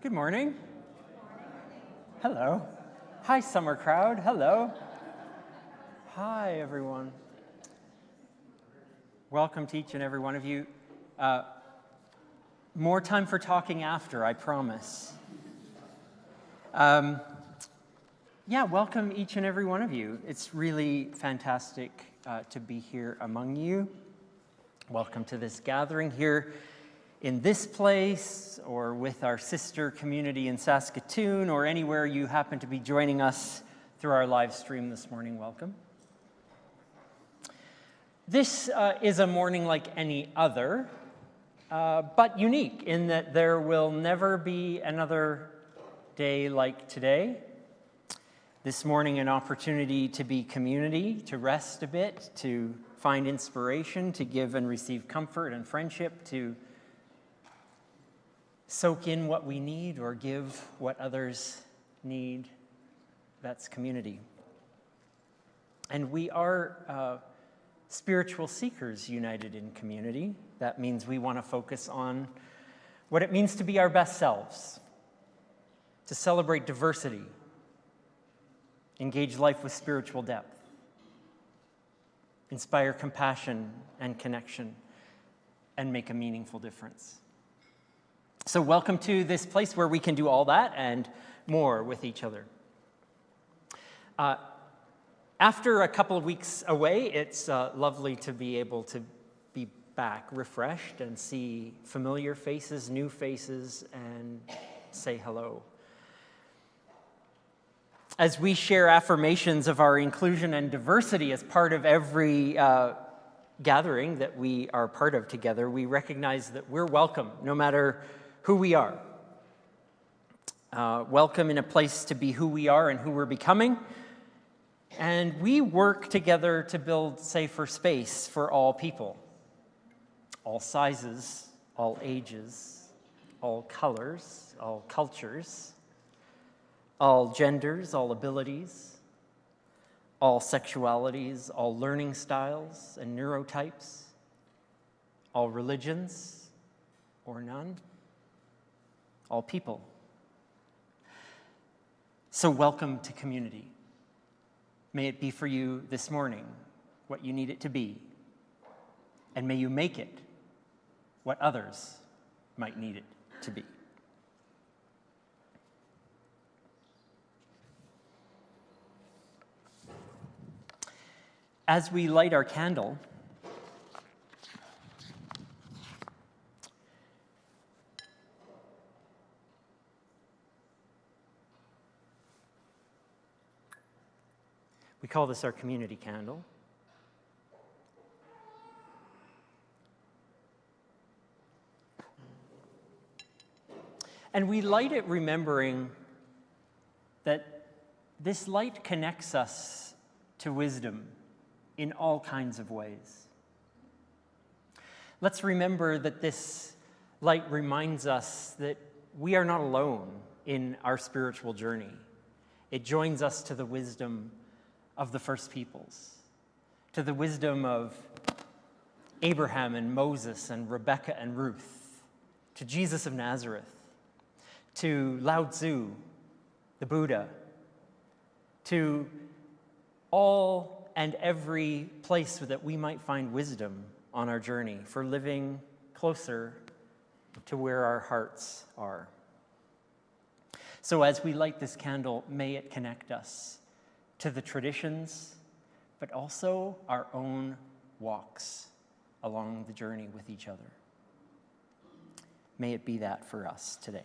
Good morning. Hello. Hi, summer crowd. Hello. Hi, everyone. Welcome to each and every one of you. More time for talking after, I promise. Welcome each and every one of you. It's really fantastic to be here among you. Welcome to this gathering here in this place, or with our sister community in Saskatoon, or anywhere you happen to be joining us through our live stream this morning. Welcome. This is a morning like any other, but unique in that there will never be another day like today. This morning, an opportunity to be community, to rest a bit, to find inspiration, to give and receive comfort and friendship, to soak in what we need or give what others need. That's community. And we are spiritual seekers united in community. That means we want to focus on what it means to be our best selves, to celebrate diversity, engage life with spiritual depth, inspire compassion and connection, and make a meaningful difference. So welcome to this place where we can do all that and more with each other. After a couple of weeks away, it's lovely to be able to be back refreshed and see familiar faces, new faces, and say hello. As we share affirmations of our inclusion and diversity as part of every gathering that we are part of together, we recognize that we're welcome no matter who we are. Welcome in a place to be who we are and who we're becoming. And we work together to build safer space for all people, all sizes, all ages, all colors, all cultures, all genders, all abilities, all sexualities, all learning styles and neurotypes, all religions or none, all people. So welcome to community. May it be for you this morning what you need it to be, and may you make it what others might need it to be. As we light our candle, we call this our community candle. And we light it remembering that this light connects us to wisdom in all kinds of ways. Let's remember that this light reminds us that we are not alone in our spiritual journey. It joins us to the wisdom of the first peoples, to the wisdom of Abraham and Moses and Rebecca and Ruth, to Jesus of Nazareth, to Lao Tzu, the Buddha, to all and every place that we might find wisdom on our journey for living closer to where our hearts are. So as we light this candle, may it connect us to the traditions, but also our own walks along the journey with each other. May it be that for us today.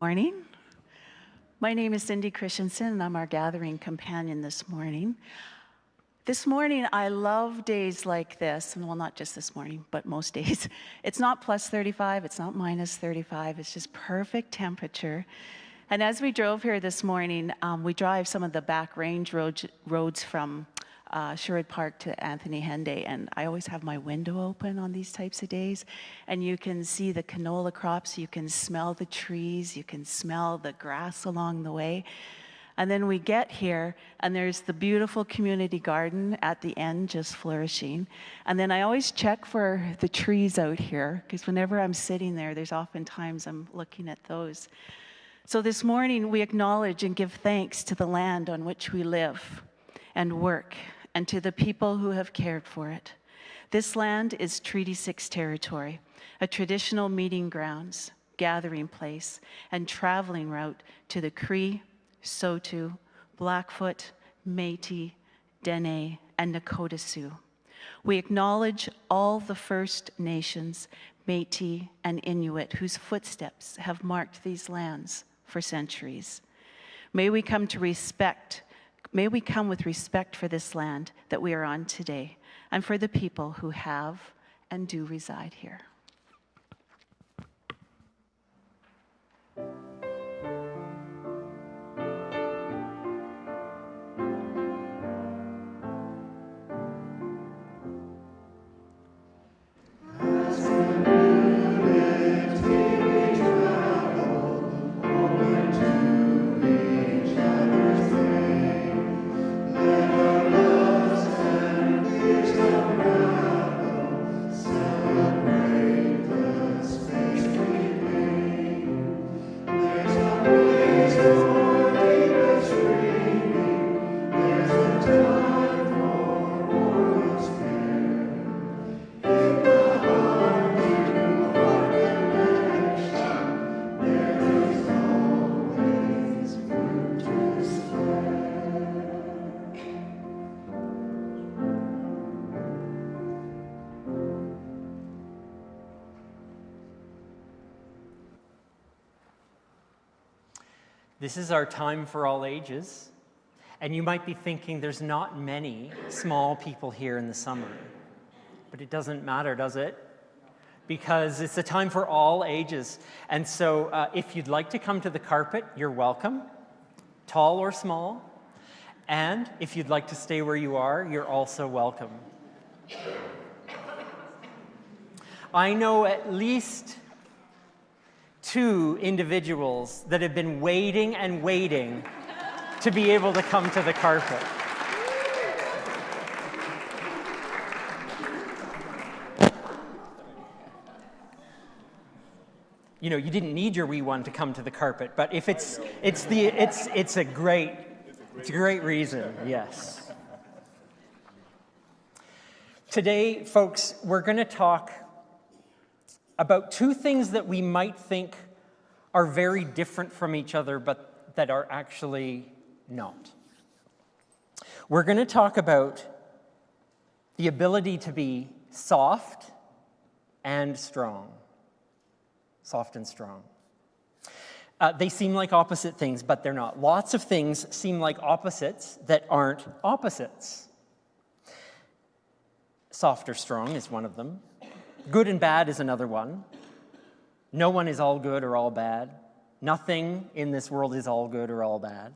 Morning. My name is Cindy Christensen, and I'm our gathering companion this morning. This morning, I love days like this, and well, not just this morning, but most days. It's not plus 35, it's not minus 35, it's just perfect temperature. And as we drove here this morning, we drive some of the back range roads from Sherwood Park to Anthony Henday, and I always have my window open on these types of days, and you can see the canola crops, you can smell the trees, you can smell the grass along the way. And then we get here, and there's the beautiful community garden at the end just flourishing. And then I always check for the trees out here, because whenever I'm sitting there, there's oftentimes I'm looking at those. So this morning, we acknowledge and give thanks to the land on which we live and work, and to the people who have cared for it. This land is Treaty 6 territory, a traditional meeting grounds, gathering place, and traveling route to the Cree, Saulteaux, Blackfoot, Métis, Dene, and Nakota Sioux. We acknowledge all the First Nations, Métis, and Inuit whose footsteps have marked these lands for centuries. May we come with respect for this land that we are on today, and for the people who have and do reside here. This is our time for all ages, and you might be thinking there's not many small people here in the summer, but it doesn't matter, does it? Because it's a time for all ages. And so if you'd like to come to the carpet, you're welcome, tall or small. And if you'd like to stay where you are, you're also welcome. I know at least 2 individuals that have been waiting and waiting to be able to come to the carpet. You know, you didn't need your wee one to come to the carpet, but if it's a great reason, yes. Today, folks, we're going to talk about 2 things that we might think are very different from each other, but that are actually not. We're going to talk about the ability to be soft and strong. Soft and strong. They seem like opposite things, but they're not. Lots of things seem like opposites that aren't opposites. Soft or strong is one of them. Good and bad is another one. No one is all good or all bad. Nothing in this world is all good or all bad.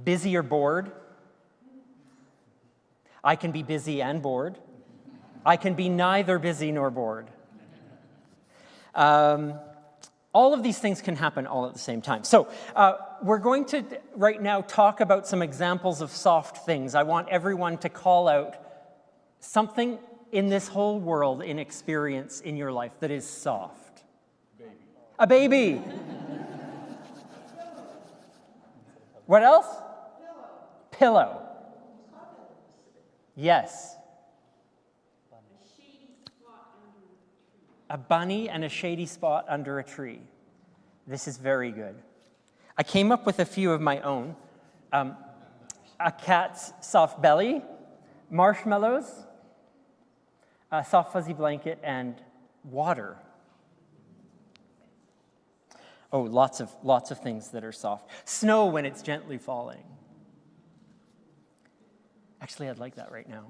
Busy or bored. I can be busy and bored. I can be neither busy nor bored. All of these things can happen all at the same time. So we're going to right now talk about some examples of soft things. I want everyone to call out something in this whole world in experience in your life that is soft. A baby. What else? Pillow. Yes. A bunny and a shady spot under a tree. This is very good. I came up with a few of my own. A cat's soft belly, marshmallows, a soft fuzzy blanket, and water. Oh, lots of things that are soft. Snow when it's gently falling. Actually, I'd like that right now.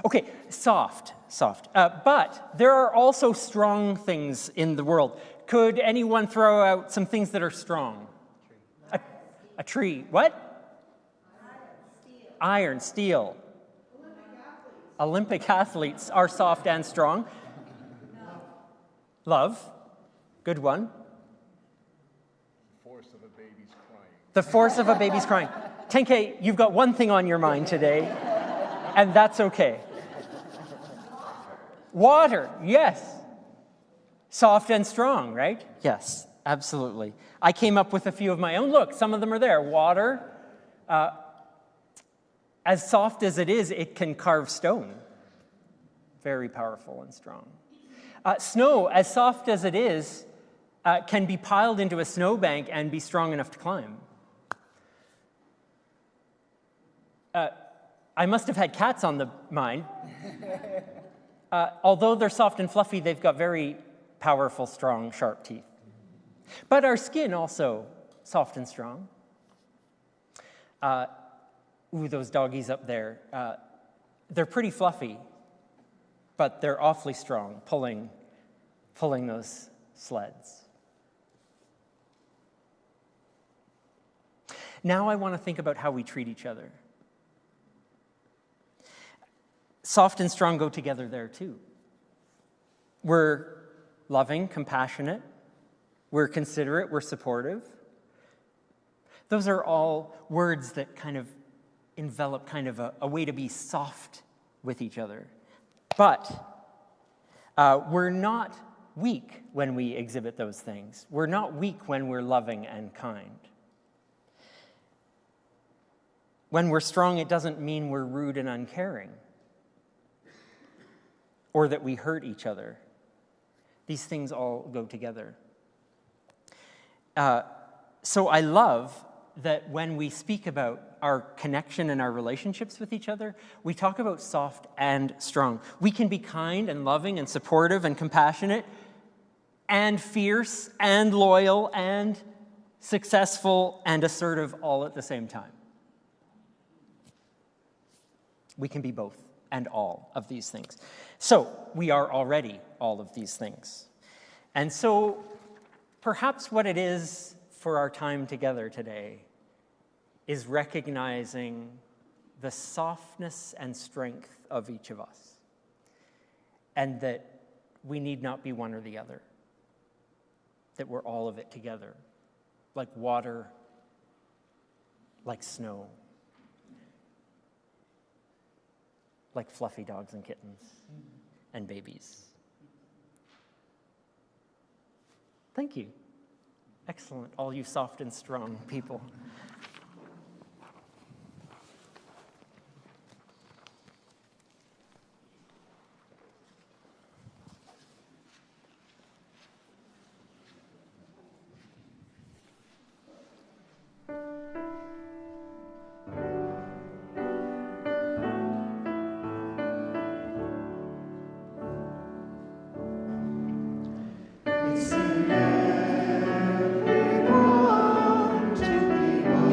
Okay, soft. But there are also strong things in the world. Could anyone throw out some things that are strong? A tree. What? Iron, steel. Olympic athletes are soft and strong. Love. Good one. The force of a baby's crying. The force of a baby's crying. Tenke, you've got one thing on your mind today, and that's okay. Water, yes. Soft and strong, right? Yes, absolutely. I came up with a few of my own. Look, some of them are there. Water, as soft as it is, it can carve stone. Very powerful and strong. Snow, as soft as it is, can be piled into a snowbank and be strong enough to climb. I must have had cats on the mind. Although they're soft and fluffy, they've got very powerful, strong, sharp teeth. But our skin also soft and strong. Those doggies up there, they're pretty fluffy, but they're awfully strong, pulling those sleds. Now I want to think about how we treat each other. Soft and strong go together there too. We're loving, compassionate, we're considerate, we're supportive. Those are all words that kind of envelop kind of a way to be soft with each other. But we're not weak when we exhibit those things. We're not weak when we're loving and kind. When we're strong, it doesn't mean we're rude and uncaring or that we hurt each other. These things all go together. So I love that when we speak about our connection and our relationships with each other, we talk about soft and strong. We can be kind and loving and supportive and compassionate and fierce and loyal and successful and assertive all at the same time. We can be both and all of these things. So we are already all of these things. And so perhaps what it is for our time together today is recognizing the softness and strength of each of us, and that we need not be one or the other, that we're all of it together, like water, like snow, like fluffy dogs and kittens and babies. Thank you. Excellent, all you soft and strong people. Everyone to be one.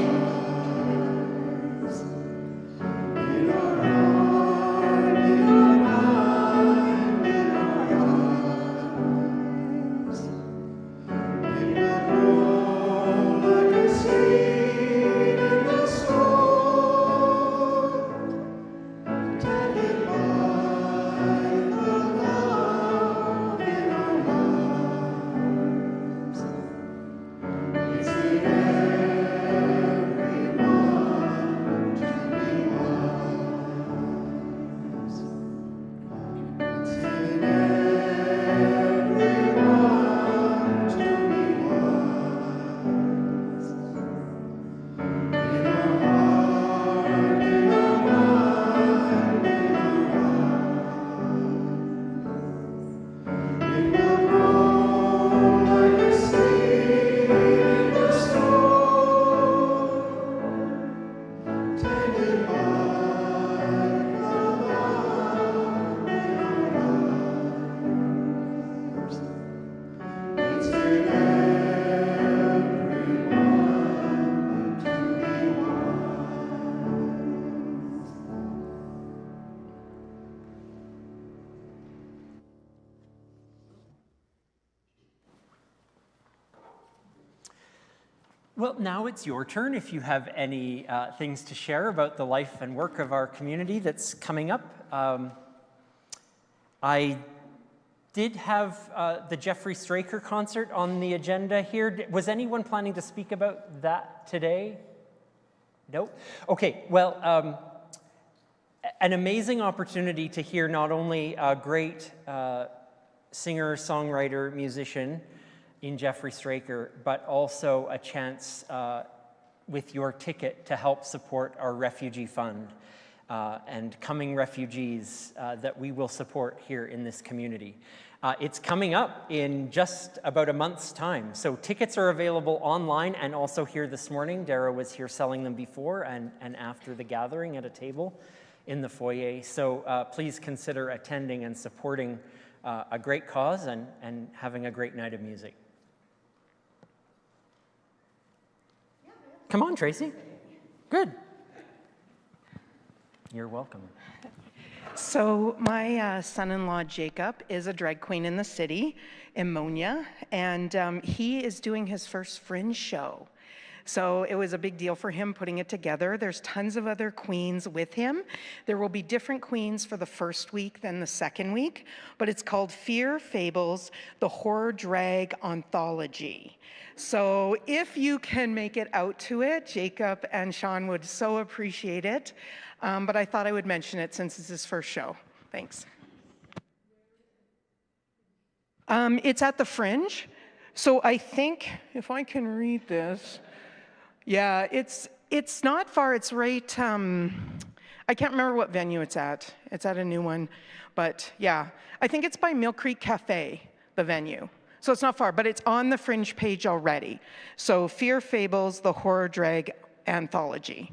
Well, now it's your turn if you have any things to share about the life and work of our community that's coming up. I did have the Jeffrey Straker concert on the agenda here. Was anyone planning to speak about that today? Nope. Okay, well, an amazing opportunity to hear not only a great singer, songwriter, musician in Jeffrey Straker, but also a chance with your ticket to help support our refugee fund and coming refugees that we will support here in this community. It's coming up in just about a month's time. So tickets are available online and also here this morning. Dara was here selling them before and after the gathering at a table in the foyer. So please consider attending and supporting a great cause and having a great night of music. Come on, Tracy. Good. You're welcome. So my son-in-law, Jacob, is a drag queen in the city, Emonia, and he is doing his first Fringe show. So it was a big deal for him putting it together. There's tons of other queens with him. There will be different queens for the first week than the second week, but it's called Fear Fables, the Horror Drag Anthology. So if you can make it out to it, Jacob and Sean would so appreciate it. But I thought I would mention it since it's his first show. Thanks. It's at the Fringe. So I think, if I can read this, yeah, it's not far. It's right, I can't remember what venue it's at. It's at a new one. But yeah, I think it's by Mill Creek Cafe, the venue. So it's not far, but it's on the Fringe page already. So Fear Fables, the Horror Drag Anthology.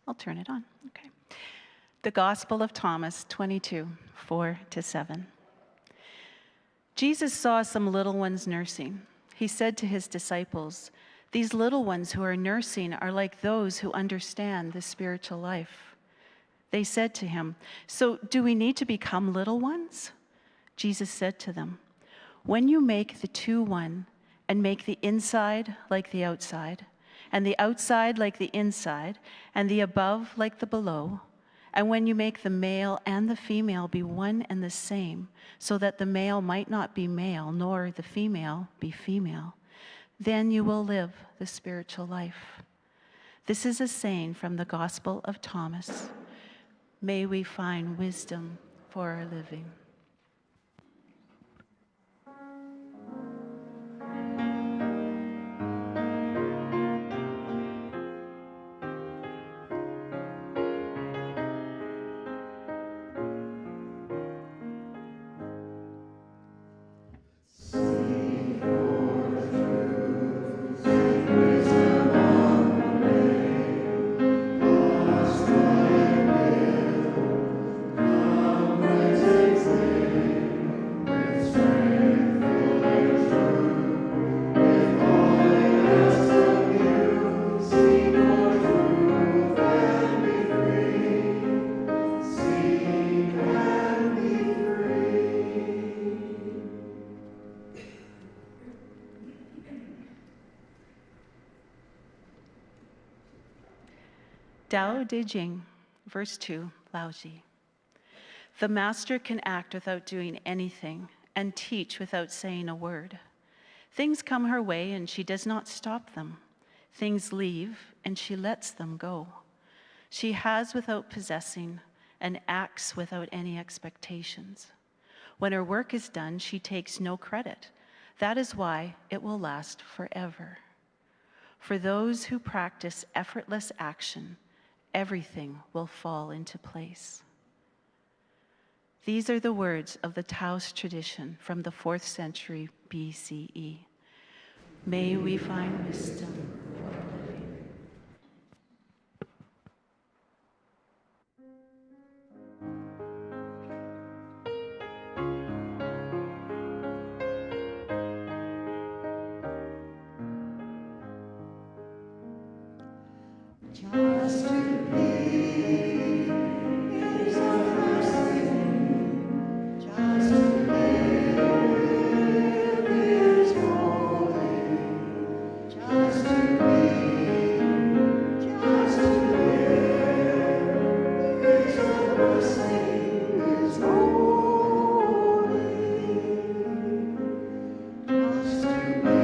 I'll turn it on. Okay. The Gospel of Thomas 22, 4-7. Jesus saw some little ones nursing. He said to his disciples, "These little ones who are nursing are like those who understand the spiritual life." They said to him, "So do we need to become little ones?" Jesus said to them, "When you make the two one and make the inside like the outside, and the outside like the inside, and the above like the below, and when you make the male and the female be one and the same, so that the male might not be male, nor the female be female, then you will live the spiritual life." This is a saying from the Gospel of Thomas. May we find wisdom for our living. Dao De Jing, verse 2, Laozi. The master can act without doing anything and teach without saying a word. Things come her way and she does not stop them. Things leave and she lets them go. She has without possessing and acts without any expectations. When her work is done, she takes no credit. That is why it will last forever. For those who practice effortless action, everything will fall into place. These are the words of the Taoist tradition from the 4th century BCE. May we find wisdom. Just to be is a blessing. Just to live is holy. Just to be, just to live is a blessing. Is holy. Just to be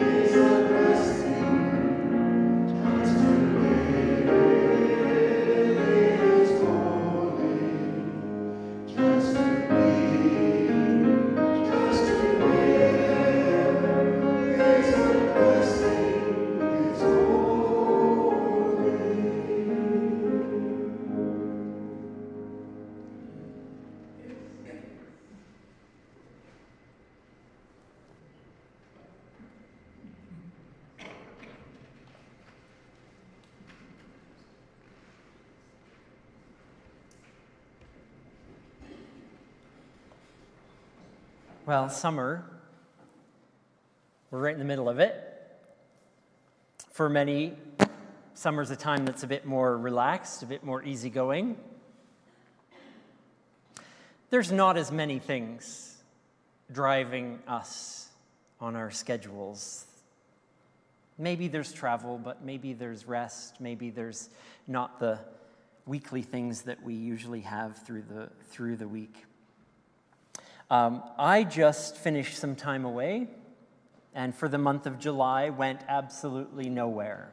is a blessing. Well, summer, we're right in the middle of it. For many, summer's a time that's a bit more relaxed, a bit more easygoing. There's not as many things driving us on our schedules. Maybe there's travel, but maybe there's rest. Maybe there's not the weekly things that we usually have through the week. I just finished some time away, and for the month of July went absolutely nowhere.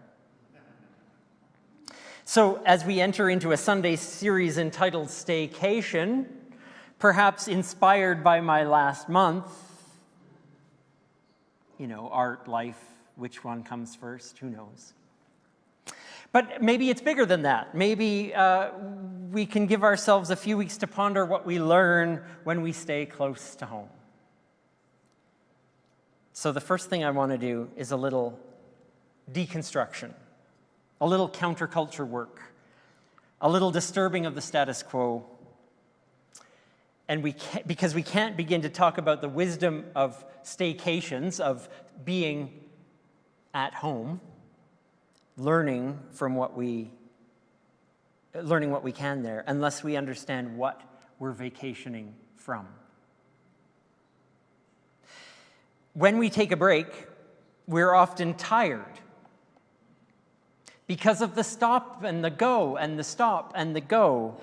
So as we enter into a Sunday series entitled Staycation, perhaps inspired by my last month, art, life, which one comes first, who knows? But maybe it's bigger than that. Maybe we can give ourselves a few weeks to ponder what we learn when we stay close to home. So the first thing I want to do is a little deconstruction, a little counterculture work, a little disturbing of the status quo. And because we can't begin to talk about the wisdom of staycations, of being at home, learning what we can there, unless we understand what we're vacationing from. When we take a break, we're often tired because of the stop and the go and the stop and the go.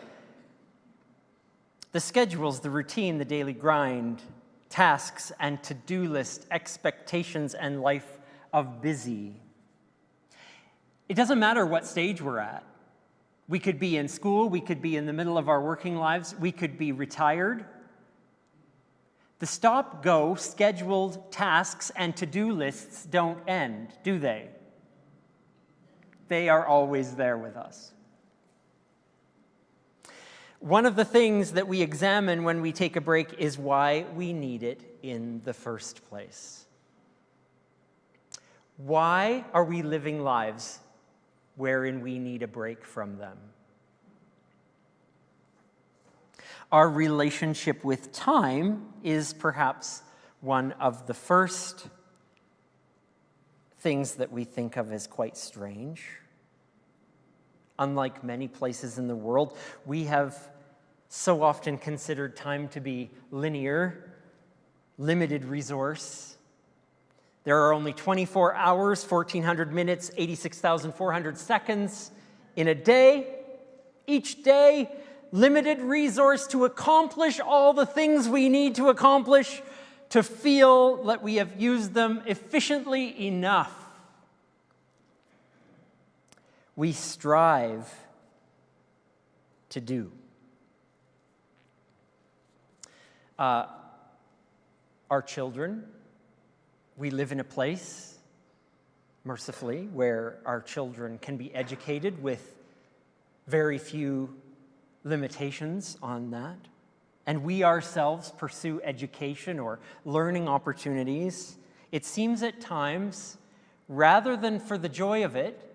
The schedules, the routine, the daily grind, tasks and to-do list, expectations and life of busy. It doesn't matter what stage we're at. We could be in school, we could be in the middle of our working lives, we could be retired. The stop-go scheduled tasks and to-do lists don't end, do they? They are always there with us. One of the things that we examine when we take a break is why we need it in the first place. Why are we living lives wherein we need a break from them? Our relationship with time is perhaps one of the first things that we think of as quite strange. Unlike many places in the world, we have so often considered time to be linear, limited resource, There are only 24 hours, 1,400 minutes, 86,400 seconds in a day. Each day, limited resource to accomplish all the things we need to accomplish, to feel that we have used them efficiently enough. We strive to do. Our children, we live in a place, mercifully, where our children can be educated with very few limitations on that. And we ourselves pursue education or learning opportunities. It seems at times, rather than for the joy of it,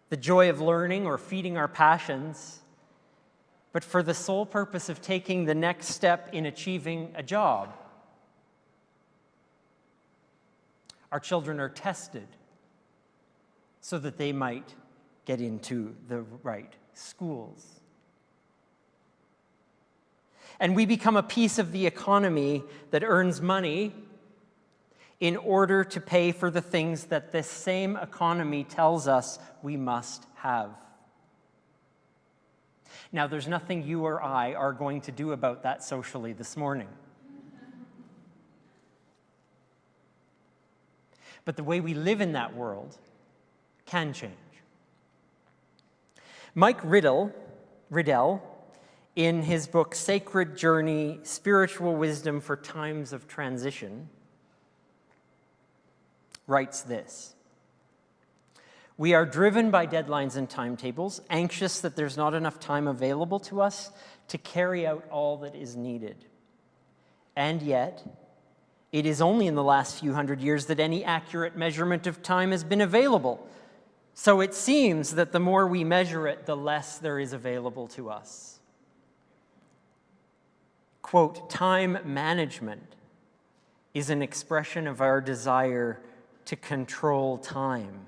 the joy of learning or feeding our passions, but for the sole purpose of taking the next step in achieving a job. Our children are tested so that they might get into the right schools. And we become a piece of the economy that earns money in order to pay for the things that this same economy tells us we must have. Now, there's nothing you or I are going to do about that socially this morning. But the way we live in that world can change. Mike Riddell, in his book Sacred Journey, Spiritual Wisdom for Times of Transition, writes this: "We are driven by deadlines and timetables, anxious that there's not enough time available to us to carry out all that is needed. And yet, it is only in the last few hundred years that any accurate measurement of time has been available. So it seems that the more we measure it, the less there is available to us." Quote, "Time management is an expression of our desire to control time,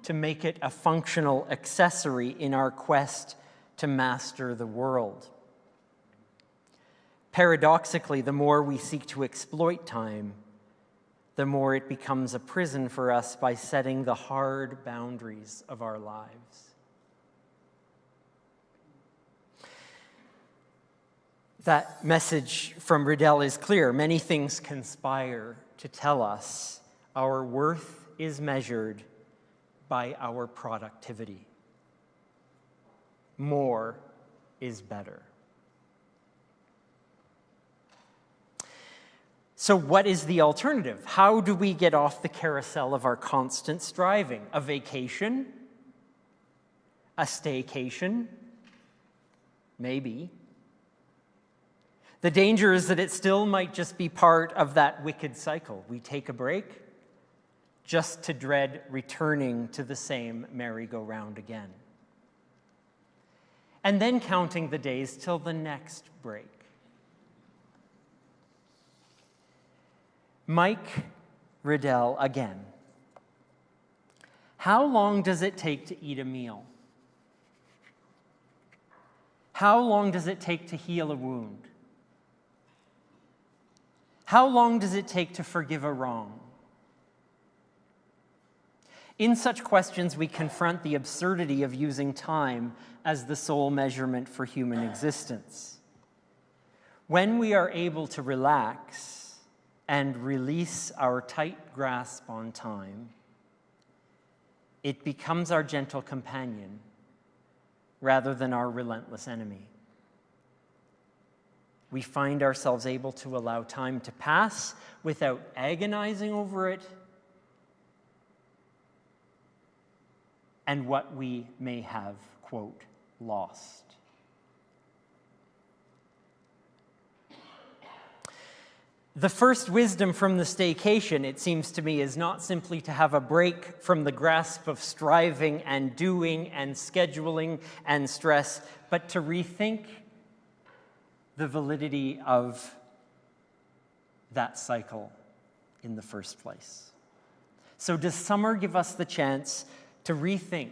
to make it a functional accessory in our quest to master the world. Paradoxically, the more we seek to exploit time, the more it becomes a prison for us by setting the hard boundaries of our lives." That message from Riddell is clear. Many things conspire to tell us our worth is measured by our productivity. More is better. So what is the alternative? How do we get off the carousel of our constant striving? A vacation? A staycation? Maybe. The danger is that it still might just be part of that wicked cycle. We take a break just to dread returning to the same merry-go-round again. And then counting the days till the next break. Mike Riddell again. How long does it take to eat a meal? How long does it take to heal a wound? How long does it take to forgive a wrong? In such questions, we confront the absurdity of using time as the sole measurement for human existence. When we are able to relax and release our tight grasp on time, it becomes our gentle companion rather than our relentless enemy. We find ourselves able to allow time to pass without agonizing over it and what we may have, quote, lost. The first wisdom from the staycation, it seems to me, is not simply to have a break from the grasp of striving and doing and scheduling and stress, but to rethink the validity of that cycle in the first place. So does summer give us the chance to rethink,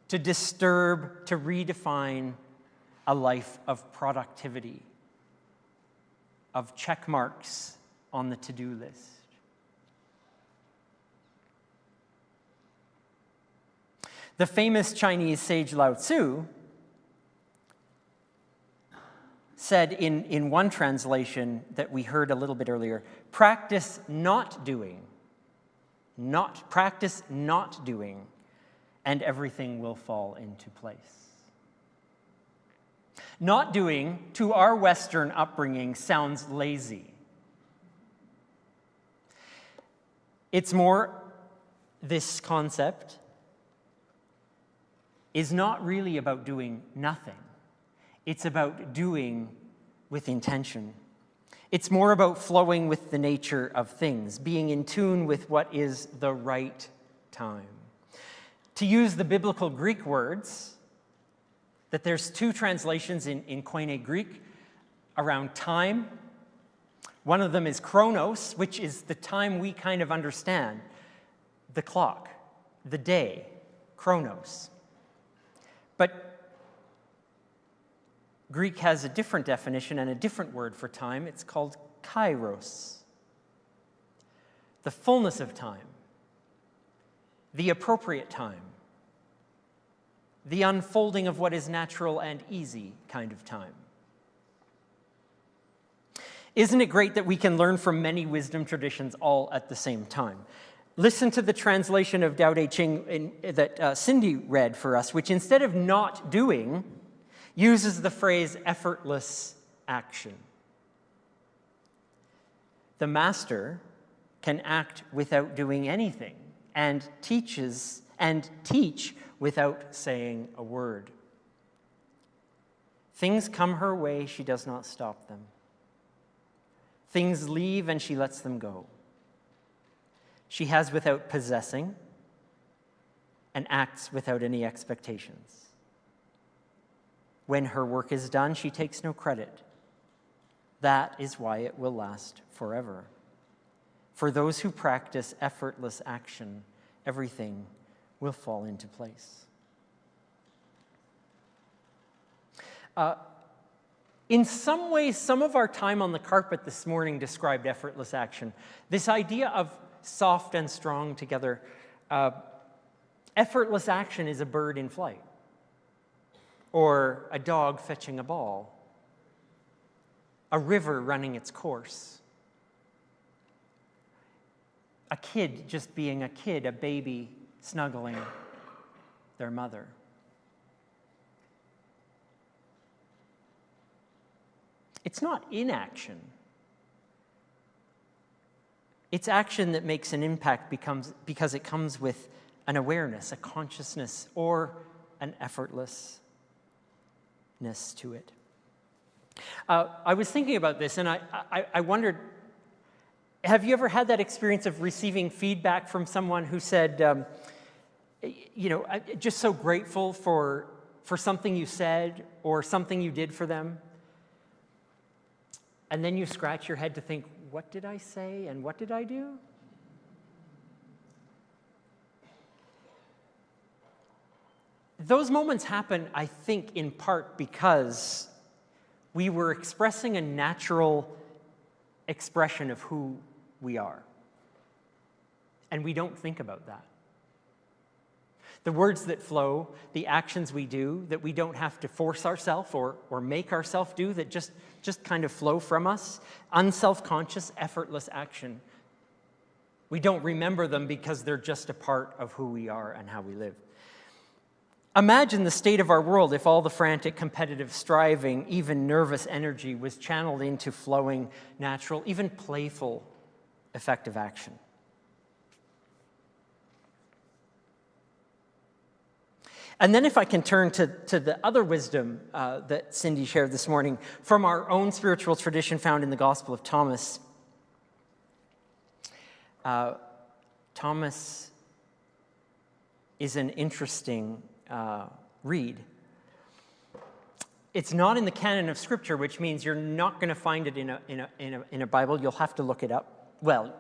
to disturb, to redefine a life of productivity, of check marks on the to-do list? The famous Chinese sage Lao Tzu said in one translation that we heard a little bit earlier, practice not doing, and everything will fall into place. Not doing, to our Western upbringing, sounds lazy. It's more, this concept is not really about doing nothing. It's about doing with intention. It's more about flowing with the nature of things, being in tune with what is the right time. To use the biblical Greek words, that there's two translations in Koine Greek around time. One of them is chronos, which is the time we kind of understand, the clock, the day, chronos. But Greek has a different definition and a different word for time. It's called kairos, the fullness of time, the appropriate time, the unfolding of what is natural and easy kind of time. Isn't it great that we can learn from many wisdom traditions all at the same time? Listen to the translation of Tao Te Ching that Cindy read for us, which instead of not doing, uses the phrase effortless action. The master can act without doing anything and teach without saying a word. Things come her way, she does not stop them. Things leave and she lets them go. She has without possessing and acts without any expectations. When her work is done, she takes no credit. That is why it will last forever. For those who practice effortless action, everything will fall into place. In some ways, some of our time on the carpet this morning described effortless action. This idea of soft and strong together. Effortless action is a bird in flight, or a dog fetching a ball, a river running its course, a kid just being a kid, a baby snuggling their mother. It's not inaction. It's action that makes an impact because it comes with an awareness, a consciousness, or an effortlessness to it. I was thinking about this, and I wondered, have you ever had that experience of receiving feedback from someone who said, just so grateful for something you said or something you did for them? And then you scratch your head to think, what did I say and what did I do? Those moments happen, I think, in part because we were expressing a natural expression of who we are. And we don't think about that. The words that flow, the actions we do, that we don't have to force ourselves or make ourselves do, that just kind of flow from us, unself-conscious, effortless action. We don't remember them because they're just a part of who we are and how we live. Imagine the state of our world if all the frantic, competitive, striving, even nervous energy was channeled into flowing, natural, even playful, effective action. And then if I can turn to the other wisdom that Cindy shared this morning from our own spiritual tradition found in the Gospel of Thomas. Thomas is an interesting read. It's not in the canon of Scripture, which means you're not going to find it in a Bible. You'll have to look it up. Well,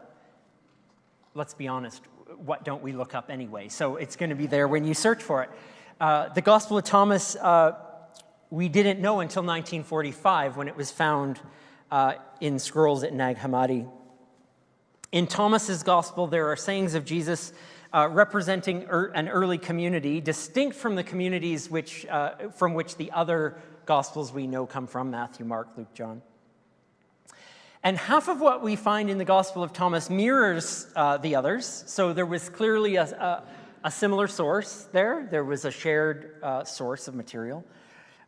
let's be honest. What don't we look up anyway? So it's going to be there when you search for it. The Gospel of Thomas, we didn't know until 1945 when it was found in scrolls at Nag Hammadi. In Thomas's Gospel, there are sayings of Jesus representing an early community, distinct from the communities from which the other Gospels we know come from, Matthew, Mark, Luke, John. And half of what we find in the Gospel of Thomas mirrors the others. So there was clearly a similar source there. There was a shared source of material.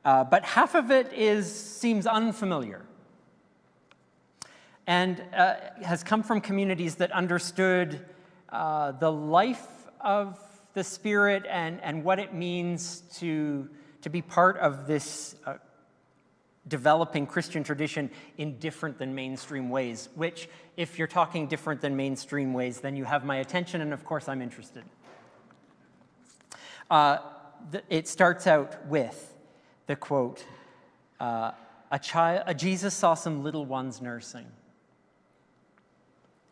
But half of it seems unfamiliar and has come from communities that understood the life of the Spirit and what it means to be part of this developing Christian tradition in different than mainstream ways, which, if you're talking different than mainstream ways, then you have my attention, and of course I'm interested. It starts out with the quote, Jesus saw some little ones nursing.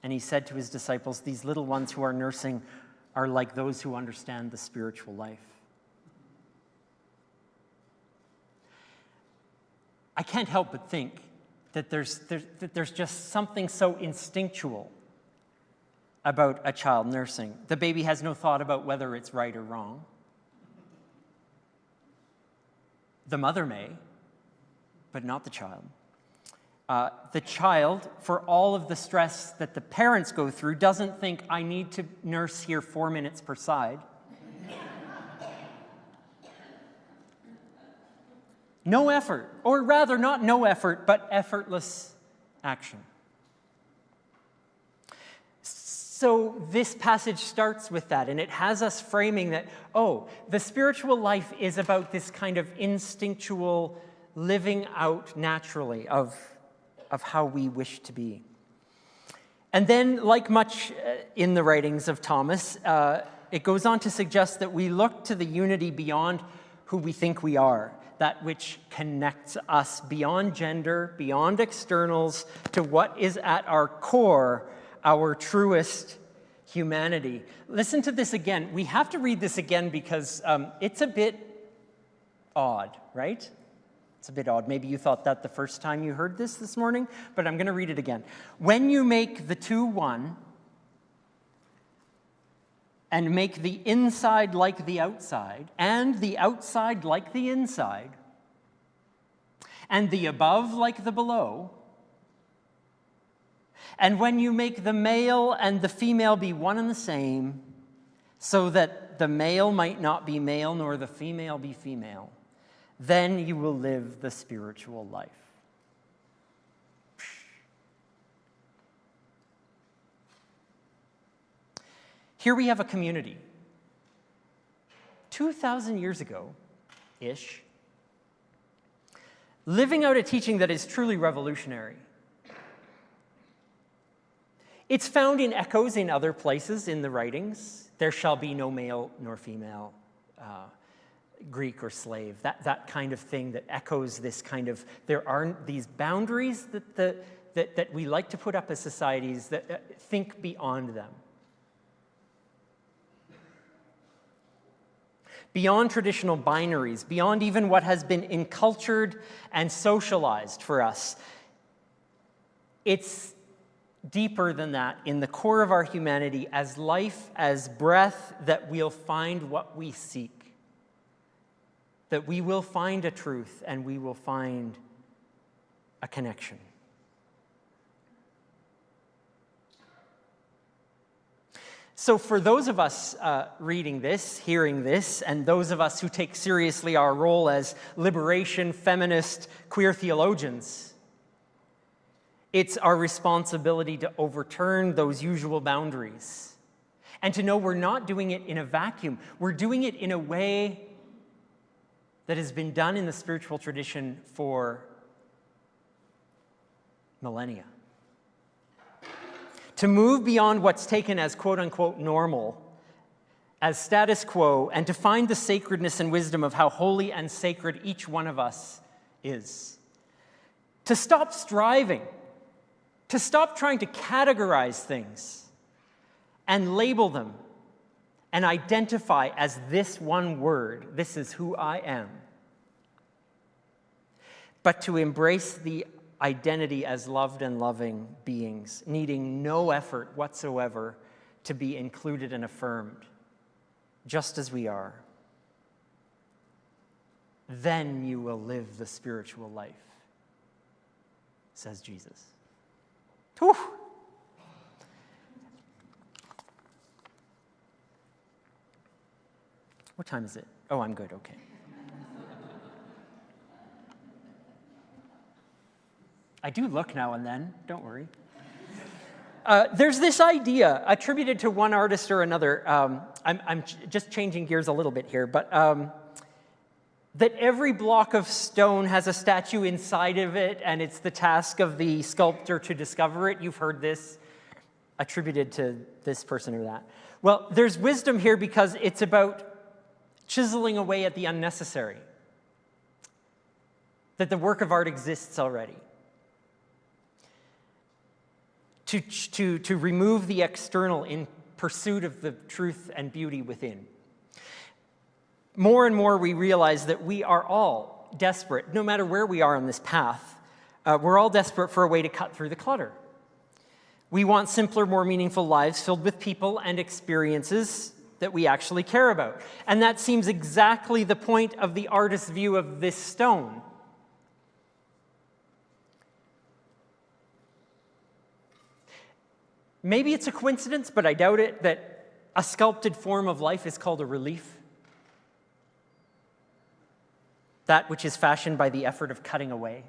And he said to his disciples, these little ones who are nursing are like those who understand the spiritual life. I can't help but think that there's just something so instinctual about a child nursing. The baby has no thought about whether it's right or wrong. The mother may, but not the child. The child, for all of the stress that the parents go through, doesn't think, I need to nurse here 4 minutes per side. No effort, or rather not no effort, but effortless action. So this passage starts with that, and it has us framing that, the spiritual life is about this kind of instinctual living out naturally of how we wish to be. And then, like much in the writings of Thomas, it goes on to suggest that we look to the unity beyond who we think we are, that which connects us beyond gender, beyond externals, to what is at our core, our truest humanity. Listen to this again. We have to read this again because it's a bit odd, right? It's a bit odd. Maybe you thought that the first time you heard this morning, but I'm going to read it again. When you make the two one, and make the inside like the outside, and the outside like the inside, and the above like the below, and when you make the male and the female be one and the same, so that the male might not be male nor the female be female, then you will live the spiritual life. Here we have a community, 2,000 years ago-ish, living out a teaching that is truly revolutionary. It's found in echoes in other places in the writings. There shall be no male nor female, Greek or slave, that kind of thing that echoes this kind of, there are these boundaries that we like to put up as societies that think beyond them. Beyond traditional binaries, beyond even what has been encultured and socialized for us. It's deeper than that in the core of our humanity, as life, as breath, that we'll find what we seek. That we will find a truth and we will find a connection. So for those of us reading this, hearing this, and those of us who take seriously our role as liberation, feminist, queer theologians, it's our responsibility to overturn those usual boundaries and to know we're not doing it in a vacuum. We're doing it in a way that has been done in the spiritual tradition for millennia. To move beyond what's taken as quote-unquote normal, as status quo, and to find the sacredness and wisdom of how holy and sacred each one of us is. To stop striving, to stop trying to categorize things and label them and identify as this one word, this is who I am. But to embrace the identity as loved and loving beings, needing no effort whatsoever to be included and affirmed, just as we are. Then you will live the spiritual life, says Jesus. Whew. What time is it? Oh, I'm good, okay. I do look now and then, don't worry. There's this idea attributed to one artist or another. I'm just changing gears a little bit here, but that every block of stone has a statue inside of it, and it's the task of the sculptor to discover it. You've heard this attributed to this person or that. Well, there's wisdom here because it's about chiseling away at the unnecessary, that the work of art exists already. To remove the external in pursuit of the truth and beauty within. More and more we realize that we are all desperate, no matter where we are on this path, we're all desperate for a way to cut through the clutter. We want simpler, more meaningful lives filled with people and experiences that we actually care about. And that seems exactly the point of the artist's view of this stone. Maybe it's a coincidence, but I doubt it, that a sculpted form of life is called a relief. That which is fashioned by the effort of cutting away.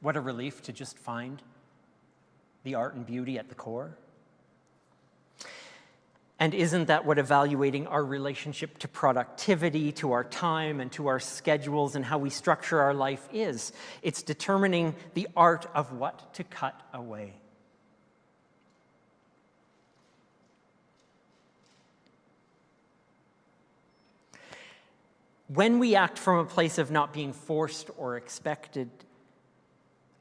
What a relief to just find the art and beauty at the core. And isn't that what evaluating our relationship to productivity, to our time, and to our schedules, and how we structure our life is? It's determining the art of what to cut away. When we act from a place of not being forced or expected,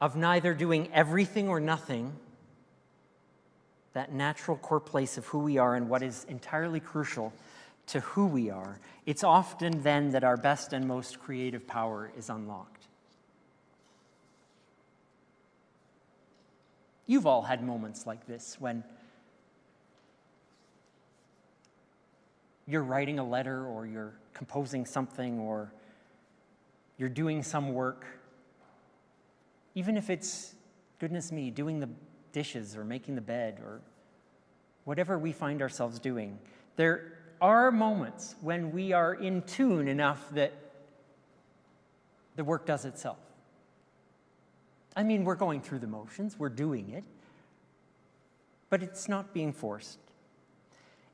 of neither doing everything or nothing, that natural core place of who we are and what is entirely crucial to who we are, it's often then that our best and most creative power is unlocked. You've all had moments like this when you're writing a letter or you're composing something or you're doing some work, even if it's, goodness me, doing the dishes or making the bed or whatever we find ourselves doing. There are moments when we are in tune enough that the work does itself. I mean, we're going through the motions, we're doing it, but it's not being forced.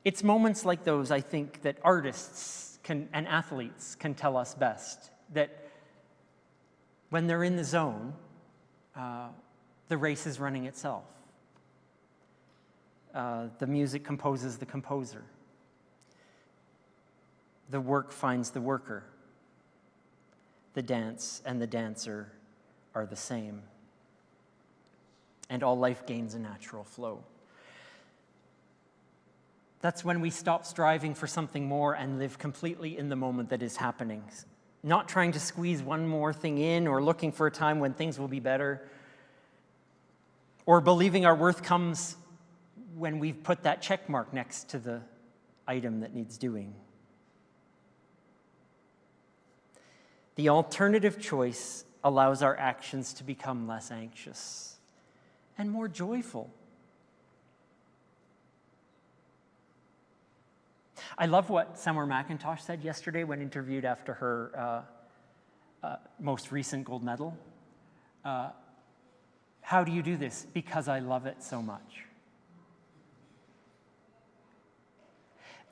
It's moments like those, I think, that artists and athletes can tell us best, that when they're in the zone, the race is running itself. The music composes the composer. The work finds the worker. The dance and the dancer are the same. And all life gains a natural flow. That's when we stop striving for something more and live completely in the moment that is happening. Not trying to squeeze one more thing in or looking for a time when things will be better. Or believing our worth comes when we've put that check mark next to the item that needs doing. The alternative choice allows our actions to become less anxious and more joyful. I love what Summer McIntosh said yesterday when interviewed after her most recent gold medal. How do you do this? Because I love it so much.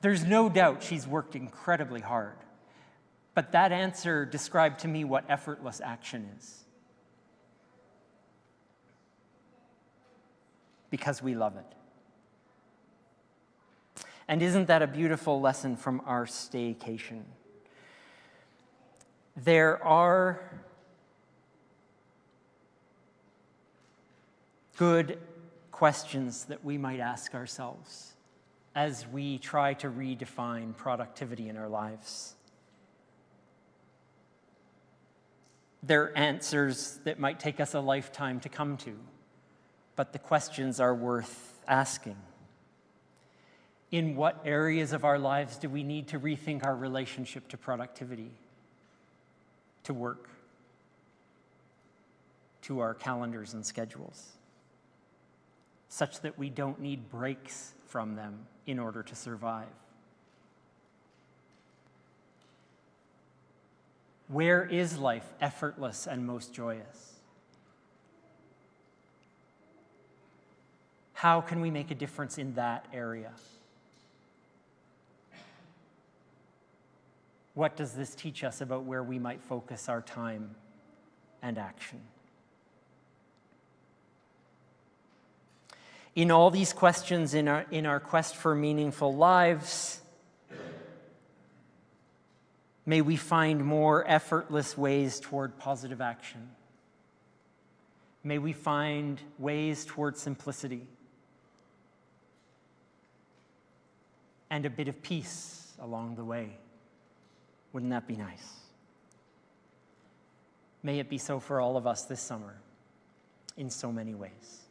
There's no doubt she's worked incredibly hard, but that answer described to me what effortless action is. Because we love it. And isn't that a beautiful lesson from our staycation? There are good questions that we might ask ourselves as we try to redefine productivity in our lives. They're answers that might take us a lifetime to come to, but the questions are worth asking, in what areas of our lives do we need to rethink our relationship to productivity, to work, to our calendars and schedules, such that we don't need breaks from them in order to survive? Where is life effortless and most joyous? How can we make a difference in that area? What does this teach us about where we might focus our time and action? In all these questions in our quest for meaningful lives, may we find more effortless ways toward positive action. May we find ways toward simplicity and a bit of peace along the way. Wouldn't that be nice? May it be so for all of us this summer in so many ways.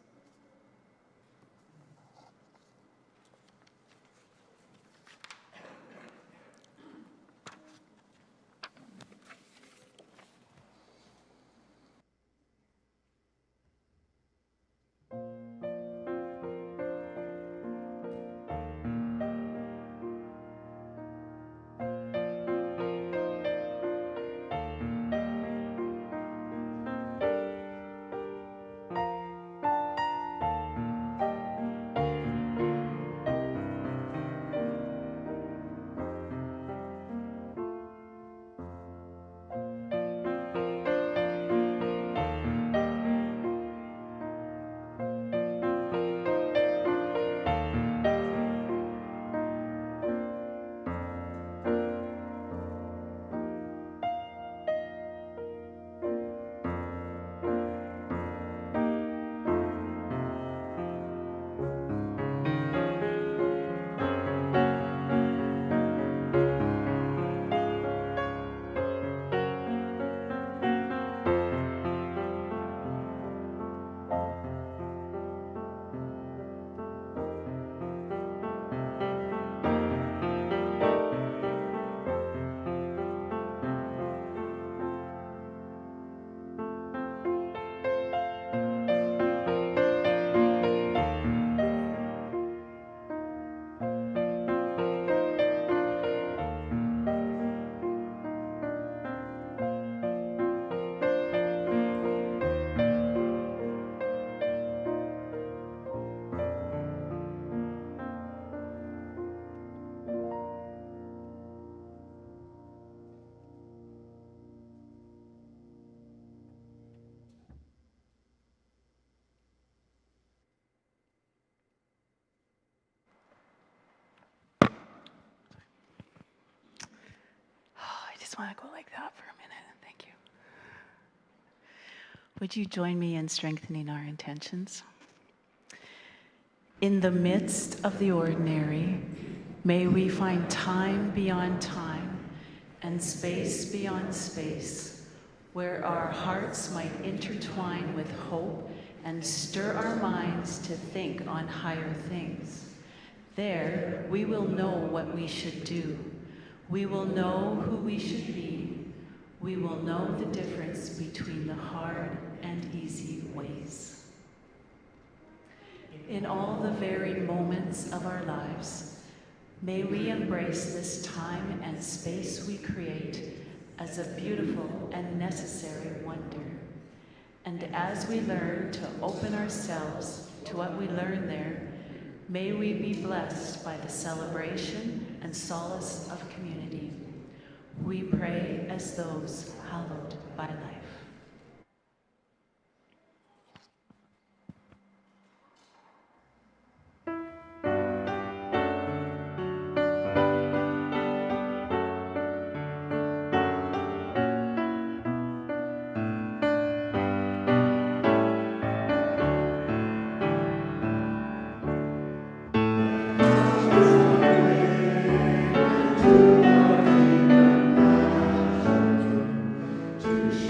I just want to go like that for a minute. Thank you. Would you join me in strengthening our intentions? In the midst of the ordinary, may we find time beyond time and space beyond space, where our hearts might intertwine with hope and stir our minds to think on higher things. There, we will know what we should do. We will know who we should be. We will know the difference between the hard and easy ways. In all the varied moments of our lives, may we embrace this time and space we create as a beautiful and necessary wonder. And as we learn to open ourselves to what we learn there, may we be blessed by the celebration and solace of community. We pray as those hallowed by life. To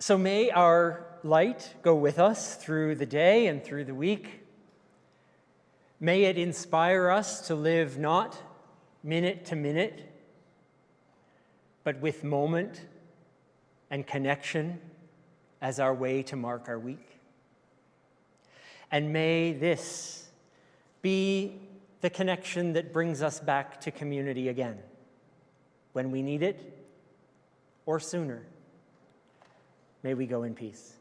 So may our light go with us through the day and through the week. May it inspire us to live not minute to minute, but with moment and connection as our way to mark our week. And may this be the connection that brings us back to community again, when we need it or sooner. May we go in peace.